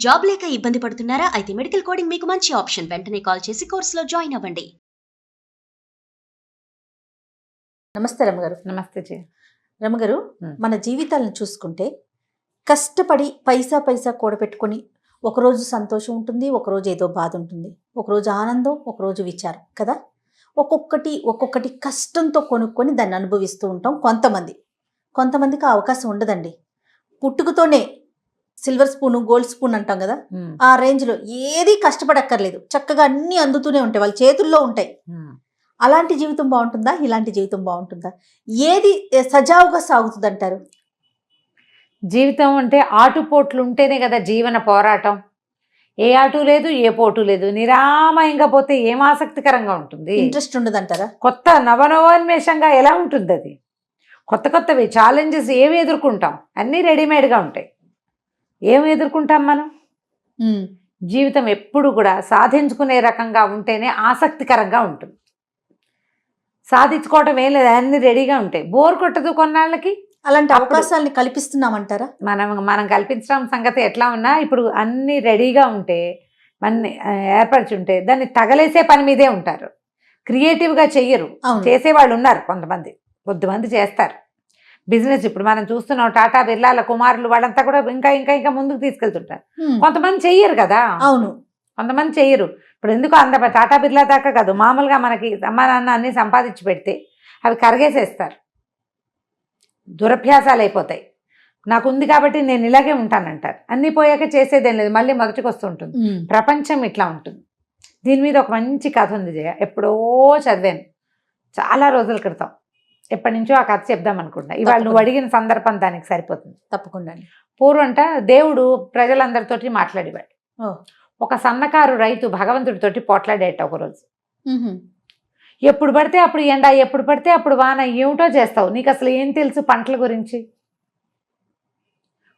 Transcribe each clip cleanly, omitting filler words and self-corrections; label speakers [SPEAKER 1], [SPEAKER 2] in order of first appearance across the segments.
[SPEAKER 1] Job లేక ఇబ్బంది పడుతున్నారా? అయితే మెడికల్ కోడింగ్ మీకు మంచి ఆప్షన్. వెంటనే కాల్ చేసి కోర్సులో జాయిన్ అవ్వండి.
[SPEAKER 2] నమస్తే రమగారు.
[SPEAKER 3] నమస్తే జీ.
[SPEAKER 2] రమగారు, మన జీవితాలను చూసుకుంటే కష్టపడి పైసా పైసా కూడబెట్టుకొని ఒకరోజు సంతోషం ఉంటుంది, ఒకరోజు ఏదో బాధ ఉంటుంది, ఒకరోజు ఆనందం, ఒకరోజు విచారం కదా. ఒక్కొక్కటి కష్టంతో కొనుక్కొని దాన్ని అనుభవిస్తూ ఉంటాం. కొంతమందికి ఆ అవకాశం ఉండదండి. పుట్టుకతోనే సిల్వర్ స్పూను, గోల్డ్ స్పూన్ అంటాం కదా, ఆ రేంజ్లో ఏది కష్టపడక్కర్లేదు, చక్కగా అన్నీ అందుతూనే ఉంటాయి, వాళ్ళ చేతుల్లో ఉంటాయి. అలాంటి జీవితం బాగుంటుందా, ఇలాంటి జీవితం బాగుంటుందా? ఏది సజావుగా సాగుతుంది అంటారు?
[SPEAKER 3] జీవితం అంటే ఆటుపోట్లు ఉంటేనే కదా జీవన పోరాటం. ఏ ఆటు లేదు, ఏ పోటు లేదు, నిరామయంగా పోతే ఏం ఆసక్తికరంగా ఉంటుంది?
[SPEAKER 2] ఇంట్రెస్ట్ ఉండదు అంటారా?
[SPEAKER 3] కొత్త నవనవోన్మేషంగా ఎలా ఉంటుంది అది? కొత్తవి ఛాలెంజెస్ ఏమి ఎదుర్కొంటాం? అన్నీ రెడీమేడ్గా ఉంటాయి. ఏమి ఎదుర్కొంటాం మనం? జీవితం ఎప్పుడు కూడా సాధించుకునే రకంగా ఉంటేనే ఆసక్తికరంగా ఉంటుంది. సాధించుకోవటం ఏం లేదు, అన్నీ రెడీగా ఉంటాయి, బోర్ కొట్టదు కొన్నాళ్ళకి.
[SPEAKER 2] అలాంటి అవకాశాలని కల్పిస్తున్నామంటారా?
[SPEAKER 3] మనం కల్పించడం సంగతి ఎట్లా ఉన్నా ఇప్పుడు అన్నీ రెడీగా ఉంటే, అన్ని ఏర్పరిచి ఉంటే దాన్ని తగలేసే పని మీదే ఉంటారు. క్రియేటివ్గా చెయ్యరు. చేసేవాళ్ళు ఉన్నారు కొద్దిమంది చేస్తారు బిజినెస్. ఇప్పుడు మనం చూస్తున్నాం, టాటా బిర్లాల కుమారులు వాళ్ళంతా కూడా ఇంకా ఇంకా ఇంకా ముందుకు తీసుకెళ్తుంటారు. కొంతమంది చెయ్యరు కదా.
[SPEAKER 2] అవును,
[SPEAKER 3] కొంతమంది చెయ్యరు. ఇప్పుడు ఎందుకు టాటా బిర్లా దాకా కాదు, మామూలుగా మనకి అమ్మ నాన్న అన్నీ సంపాదించి పెడితే అవి కరిగేసేస్తారు, దురభ్యాసాలు అయిపోతాయి. నాకు ఉంది కాబట్టి నేను ఇలాగే ఉంటానంటారు. అన్నీ పోయాక చేసేదేం లేదు, మళ్ళీ మొదటికి వస్తుంటుంది. ప్రపంచం ఇట్లా ఉంటుంది. దీని మీద ఒక మంచి కథ ఉంది జయ, ఎప్పుడో చదివాను చాలా రోజుల క్రితం. ఎప్పటి నుంచో ఆ కథ చెప్దాం అనుకుంటున్నా. ఇవాళ నువ్వు అడిగిన సందర్భం దానికి సరిపోతుంది.
[SPEAKER 2] తప్పకుండా.
[SPEAKER 3] పూర్వంట దేవుడు ప్రజలందరితోటి మాట్లాడేవాడు. ఒక సన్నకారు రైతు భగవంతుడితోటి పోట్లాడేట ఒకరోజు. ఎప్పుడు పడితే అప్పుడు ఎండ, ఎప్పుడు పడితే అప్పుడు వాన, ఏమిటో చేస్తావు, నీకు అసలు ఏం తెలుసు పంటల గురించి?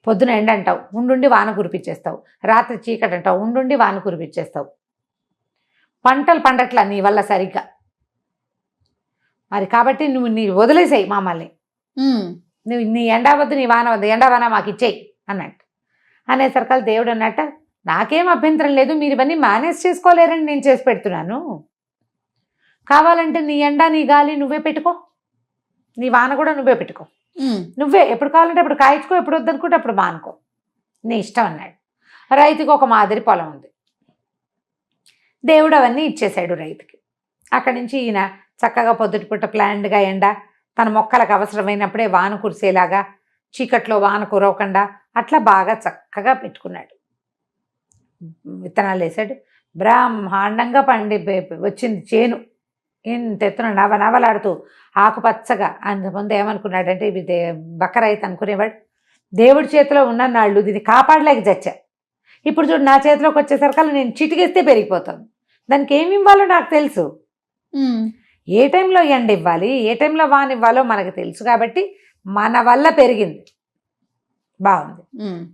[SPEAKER 3] పొద్దున ఎండ అంటావు, ఉండుండి వాన కురిపించేస్తావు. రాత్రి చీకటి అంటావు, ఉండుండి వాన కురిపించేస్తావు. పంటలు పండట్లా నీ వల్ల సరిగ్గా. మరి కాబట్టి నువ్వు వదిలేసాయి మమ్మల్ని, నువ్వు నీ ఎండా వద్దు, నీ వాన వద్దు, ఎండా వాన మాకు ఇచ్చేయి అన్నట్టు. అనేసరికల్ దేవుడు అన్నట్ట, నాకేం అభ్యంతరం లేదు, మీరు ఇవన్నీ మేనేజ్ చేసుకోలేరని నేను చేసి పెడుతున్నాను. కావాలంటే నీ ఎండ, నీ గాలి నువ్వే పెట్టుకో, నీ వాన కూడా నువ్వే పెట్టుకో, నువ్వే ఎప్పుడు కావాలంటే అప్పుడు కాయించుకో, ఎప్పుడు వద్దనుకుంటే అప్పుడు మానుకో, నీ ఇష్టం అన్నాడు. రైతుకి ఒక మాదిరి పొలం ఉంది. దేవుడు అవన్నీ ఇచ్చేశాడు రైతుకి. అక్కడి నుంచి ఈయన చక్కగా పొద్దుటిపూట ప్లాన్డ్గా ఎండ, తన మొక్కలకు అవసరమైనప్పుడే వాన కురిసేలాగా, చీకట్లో వాన కురవకుండా అట్లా బాగా చక్కగా పెట్టుకున్నాడు. విత్తనాలు వేసాడు, బ్రహ్మాండంగా పండి వచ్చింది చేను. ఇంత ఎత్తున నవనవలాడుతూ ఆకుపచ్చగా. అంతకుముందు ఏమనుకున్నాడంటే ఇవి బక్కరైతు అనుకునేవాడు. దేవుడి చేతిలో ఉన్న నాళ్ళు దీన్ని కాపాడలేక చచ్చా. ఇప్పుడు చూడు, నా చేతిలోకి వచ్చేసరికల్లా నేను చిటికేస్తే పెరిగిపోతాను. దానికి ఏమి ఇవ్వాలో నాకు తెలుసు. ఏ టైంలో ఎండ ఇవ్వాలి, ఏ టైంలో వాన ఇవ్వాలో మనకు తెలుసు. కాబట్టి మన వల్ల పెరిగింది, బాగుంది.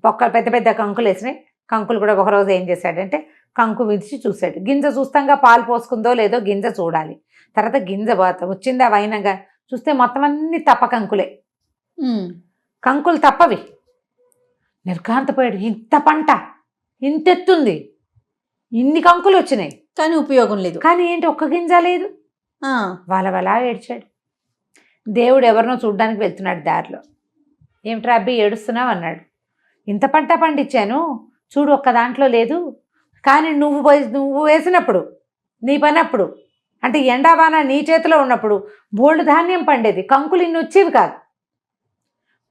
[SPEAKER 3] పొక్కలు పెద్ద పెద్ద కంకులు వేసినాయి. కంకులు కూడా ఒకరోజు ఏం చేశాడంటే కంకు విడిచి చూశాడు. గింజ చూస్తాంగా పాలు పోసుకుందో లేదో గింజ చూడాలి. తర్వాత గింజ వచ్చిందా వైనంగా చూస్తే మొత్తం అన్ని తప్ప కంకులే. కంకులు తప్పవి. నిర్ఘాంతపోయాడు. ఇంత పంట, ఇంతెత్తుంది, ఇన్ని కంకులు వచ్చినాయి,
[SPEAKER 2] కానీ ఉపయోగం లేదు.
[SPEAKER 3] కానీ ఏంటి, ఒక్క గింజ లేదు. వాళ్ళ ఏడ్చాడు. దేవుడు ఎవరినో చూడ్డానికి వెళ్తున్నాడు దారిలో. ఏమిట్రా అబ్బి ఏడుస్తున్నావు అన్నాడు. ఇంత పంట పండించాను చూడు, ఒక్క దాంట్లో లేదు. కానీ నువ్వు వేసినప్పుడు, నీ పనప్పుడు, అంటే ఎండావాన నీ చేతిలో ఉన్నప్పుడు బోల్డ్ ధాన్యం పండేది, కంకులు ఇన్ని వచ్చేవి కాదు.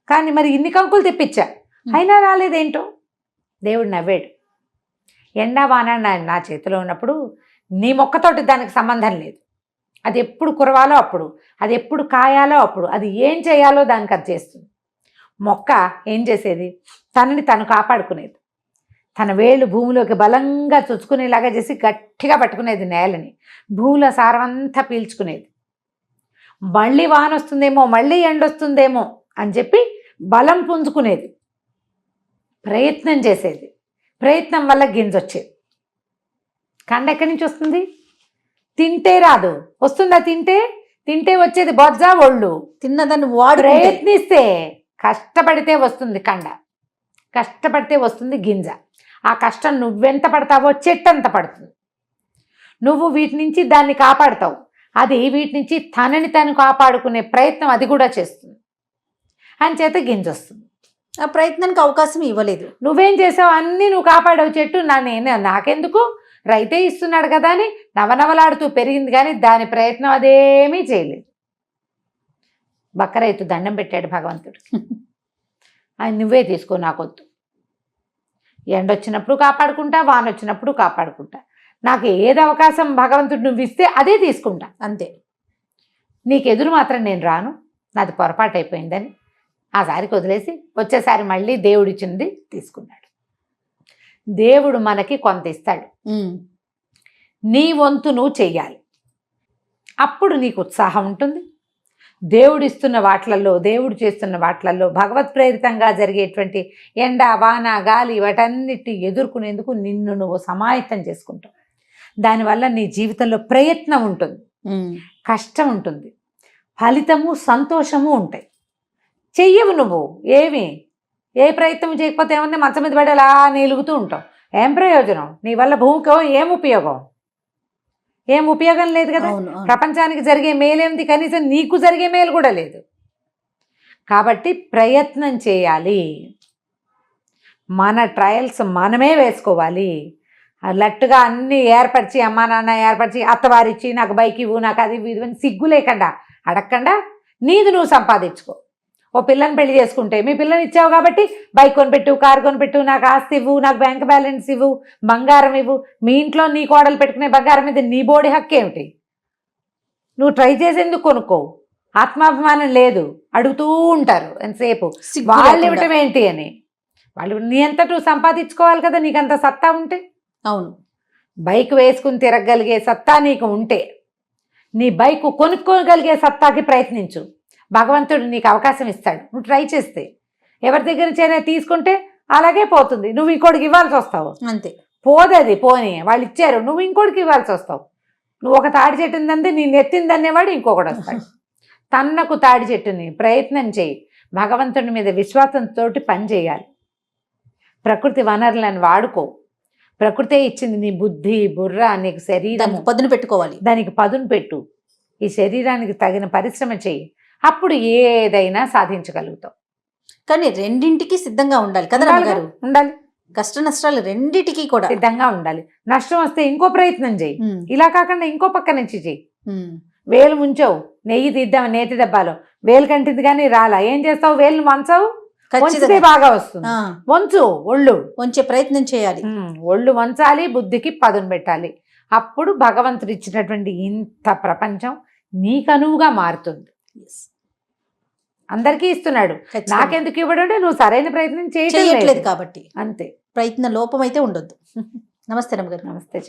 [SPEAKER 3] కానీ మరి ఇన్ని కంకులు తెప్పించా, అయినా రాలేదేంటో. దేవుడు నవ్వాడు. ఎండావాన నా చేతిలో ఉన్నప్పుడు నీ మొక్కతోటి దానికి సంబంధం లేదు. అది ఎప్పుడు కురవాలో అప్పుడు, అది ఎప్పుడు కాయాలో అప్పుడు, అది ఏం చేయాలో దానికి అది చేస్తుంది. మొక్క ఏం చేసేది, తనని తను కాపాడుకునేది. తన వేళ్ళు భూమిలోకి బలంగా చొచ్చుకునేలాగా చేసి గట్టిగా పట్టుకునేది నేలని. భూమిలో సారవంతా పీల్చుకునేది. మళ్ళీ వాన వస్తుందేమో, మళ్ళీ ఎండొస్తుందేమో అని చెప్పి బలం పుంజుకునేది, ప్రయత్నం చేసేది. ప్రయత్నం వల్ల గింజ వచ్చేది. కండ ఎక్కడి నుంచి వస్తుంది? తింటే రాదు, వస్తుందా? తింటే వచ్చేది బొజ్జ, ఒళ్ళు.
[SPEAKER 2] తిన్నదాన్ని వాడు
[SPEAKER 3] ప్రయత్నిస్తే, కష్టపడితే వస్తుంది కండ, కష్టపడితే వస్తుంది గింజ. ఆ కష్టం నువ్వెంత పడతావో చెట్టు అంత పడుతుంది. నువ్వు వీటి నుంచి దాన్ని కాపాడుతావు, అది వీటి నుంచి తనని తను కాపాడుకునే ప్రయత్నం అది కూడా చేస్తుంది. అంచేత గింజొస్తుంది.
[SPEAKER 2] ఆ ప్రయత్నానికి అవకాశం ఇవ్వలేదు.
[SPEAKER 3] నువ్వేం చేసావు? అన్నీ నువ్వు కాపాడవు చెట్టు. నాకెందుకు, రైతే ఇస్తున్నాడు కదా అని నవనవలాడుతూ పెరిగింది, కానీ దాని ప్రయత్నం అదేమీ చేయలేదు. బక్క రైతు దండం పెట్టాడు భగవంతుడు, ఆయన నువ్వే తీసుకో, నాకొద్దు. ఎండొచ్చినప్పుడు కాపాడుకుంటా, వాన వచ్చినప్పుడు కాపాడుకుంటా, నాకు ఏది అవకాశం భగవంతుడు నువ్వు ఇస్తే అదే తీసుకుంటా,
[SPEAKER 2] అంతే.
[SPEAKER 3] నీకు ఎదురు మాత్రం నేను రాను, నాది పొరపాటు అయిపోయిందని ఆ సారికి వదిలేసి వచ్చేసారి మళ్ళీ దేవుడిచ్చింది తీసుకున్నాడు. దేవుడు మనకి కొంత ఇస్తాడు, నీ వంతు నువ్వు చెయ్యాలి, అప్పుడు నీకు ఉత్సాహం ఉంటుంది. దేవుడు ఇస్తున్న వాట్లల్లో, దేవుడు చేస్తున్న వాట్లల్లో భగవత్ ప్రేరితంగా జరిగేటువంటి ఎండ, వాన, గాలి వాటన్నిటి ఎదుర్కొనేందుకు నిన్ను నువ్వు సమాయత్తం చేసుకుంటావు. దానివల్ల నీ జీవితంలో ప్రయత్నం ఉంటుంది, కష్టం ఉంటుంది, ఫలితము సంతోషము ఉంటాయి. చెయ్యవు నువ్వు ఏ ప్రయత్నం చేయకపోతే ఏముంది, మంచం మీద పడి అలా నిలుగుతూ ఉంటావు. ఏం ప్రయోజనం? నీ వల్ల భూమికి ఏం ఉపయోగం? ఏం ఉపయోగం లేదు కదా. ప్రపంచానికి జరిగే మేలేంది, కనీసం నీకు జరిగే మేలు కూడా లేదు. కాబట్టి ప్రయత్నం చేయాలి, మన ట్రయల్స్ మనమే వేసుకోవాలి. లట్టుగా అన్నీ ఏర్పరిచి, అమ్మా నాన్న ఏర్పరిచి, అత్తవారిచ్చి నాకు బైక్ ఇవ్వు, నాకు అది ఇవ్వు అని సిగ్గు లేకుండా అడగకుండా నీది నువ్వు సంపాదించుకో. ఓ పిల్లని పెళ్లి చేసుకుంటే, మీ పిల్లని ఇచ్చావు కాబట్టి బైక్ కొనిపెట్టు, కారు కొనిపెట్టు, నాకు ఆస్తి ఇవ్వు, నాకు బ్యాంక్ బ్యాలెన్స్ ఇవ్వు, బంగారం ఇవ్వు. మీ ఇంట్లో నీ కోడలు పెట్టుకునే బంగారం మీద నీ బోడి హక్కు ఏమిటి? నువ్వు ట్రై చేసేందుకు కొనుక్కోవు. ఆత్మాభిమానం లేదు, అడుగుతూ ఉంటారు ఎంతసేపు, వాళ్ళు ఇవ్వటం ఏంటి అని. వాళ్ళు నీ అంతా నువ్వు సంపాదించుకోవాలి కదా, నీకంత సత్తా ఉంటే.
[SPEAKER 2] అవును,
[SPEAKER 3] బైక్ వేసుకుని తిరగగలిగే సత్తా నీకు ఉంటే, నీ బైక్ కొనుక్కోగలిగే సత్తాకి ప్రయత్నించు. భగవంతుడు నీకు అవకాశం ఇస్తాడు, నువ్వు ట్రై చేస్తే. ఎవరి దగ్గర నుంచి తీసుకుంటే అలాగే పోతుంది, నువ్వు ఇంకోటికి ఇవ్వాల్సి వస్తావు.
[SPEAKER 2] అంతే,
[SPEAKER 3] పోదది పోని, వాళ్ళు ఇచ్చారు, నువ్వు ఇంకోటికి ఇవ్వాల్సి వస్తావు. నువ్వు ఒక తాడి చెట్టుందంటే నేను ఎత్తిందనేవాడు ఇంకొకటి వస్తాడు. తన్నకు తాడి చెట్టుని ప్రయత్నం చేయి, భగవంతుడి మీద విశ్వాసంతో పని చేయాలి. ప్రకృతి వనరులను వాడుకో. ప్రకృతే ఇచ్చింది నీ బుద్ధి, బుర్ర, నీకు శరీరం,
[SPEAKER 2] పదును పెట్టుకోవాలి,
[SPEAKER 3] దానికి పదును పెట్టు. ఈ శరీరానికి తగిన పరిశ్రమ చేయి, అప్పుడు ఏదైనా సాధించగలుగుతావు.
[SPEAKER 2] కానీ రెండింటికి సిద్ధంగా ఉండాలి కదా గారు.
[SPEAKER 3] ఉండాలి,
[SPEAKER 2] కష్ట నష్టాలు రెండింటికి కూడా
[SPEAKER 3] సిద్ధంగా ఉండాలి. నష్టం వస్తే ఇంకో ప్రయత్నం చేయి, ఇలా కాకుండా ఇంకో పక్క నుంచి చెయ్యి. వేలు ముంచావు, నెయ్యి తీద్దాం నేతి దెబ్బాలో, వేలు కంటింది కానీ రాలా, ఏం చేస్తావు? వేలును వంచావు, వంచితే బాగా వస్తుంది. వంచు, ఒళ్ళు
[SPEAKER 2] వంచే ప్రయత్నం చేయాలి,
[SPEAKER 3] ఒళ్ళు వంచాలి, బుద్ధికి పదును పెట్టాలి. అప్పుడు భగవంతుడు ఇచ్చినటువంటి ఇంత ప్రపంచం నీకనువుగా మారుతుంది. అందరికీ ఇస్తున్నాడు, నాకెందుకు ఇవ్వడం? నువ్వు సరైన ప్రయత్నం చేయట్లేదు
[SPEAKER 2] కాబట్టి.
[SPEAKER 3] అంతే,
[SPEAKER 2] ప్రయత్న లోపం అయితే ఉండొద్దు. నమస్తే రమ్మ గారు.
[SPEAKER 3] నమస్తే.